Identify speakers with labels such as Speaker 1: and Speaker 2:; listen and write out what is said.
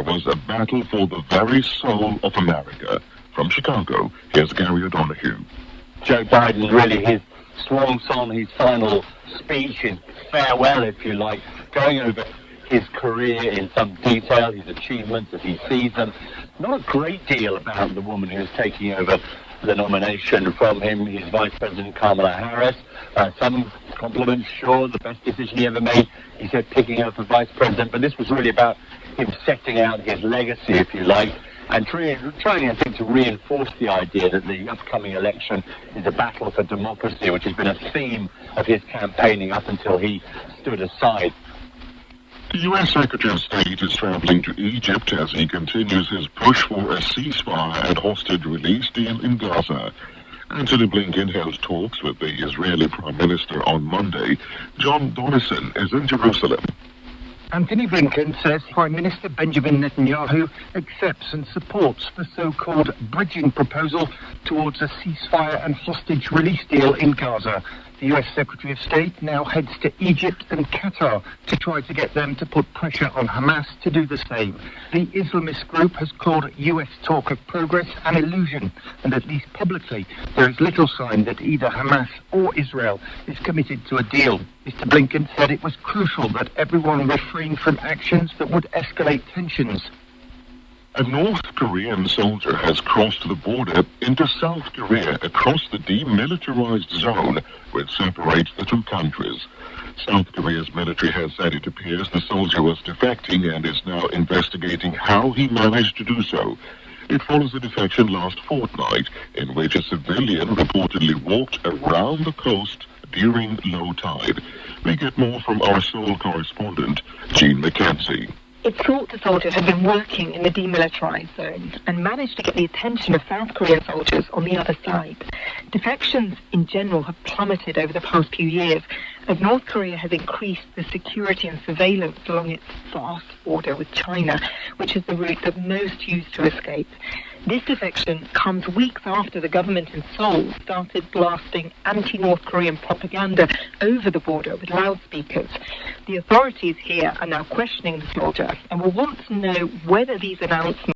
Speaker 1: was a battle for the very soul of America. From Chicago, here's Gary O'Donoghue.
Speaker 2: Joe Biden, really his swan song, his final speech, his farewell, if you like, going over his career in some detail, his achievements as he sees them. Not a great deal about the woman who's taking over the nomination from him, his Vice President Kamala Harris. Some compliments, sure, the best decision he ever made, he said, picking her for Vice President, but this was really about him setting out his legacy, if you like, and trying, I think, to reinforce the idea that the upcoming election is a battle for democracy, which has been a theme of his campaigning up until he stood aside.
Speaker 1: The U.S. Secretary of State is traveling to Egypt as he continues his push for a ceasefire and hostage release deal in Gaza. Antony Blinken held talks with the Israeli Prime Minister on Monday. John Donnison is in Jerusalem.
Speaker 3: Antony Blinken says Prime Minister Benjamin Netanyahu accepts and supports the so-called bridging proposal towards a ceasefire and hostage release deal in Gaza. The US Secretary of State now heads to Egypt and Qatar to try to get them to put pressure on Hamas to do the same. The Islamist group has called US talk of progress an illusion, and at least publicly there is little sign that either Hamas or Israel is committed to a deal. Mr. Blinken said it was crucial that everyone refrain from actions that would escalate tensions.
Speaker 1: A North Korean soldier has crossed the border into South Korea across the demilitarized zone which separates the two countries. South Korea's military has said it appears the soldier was defecting and is now investigating how he managed to do so. It follows a defection last fortnight in which a civilian reportedly walked around the coast during low tide. We get more from our Seoul correspondent, Jean McKenzie.
Speaker 4: It's thought the soldier had been working in the demilitarized zone and managed to get the attention of South Korean soldiers on the other side. Defections in general have plummeted over the past few years as North Korea has increased the security and surveillance along its vast border with China, which is the route that most use to escape. This defection comes weeks after the government in Seoul started blasting anti-North Korean propaganda over the border with loudspeakers. The authorities here are now questioning the soldier and will want to know whether these announcements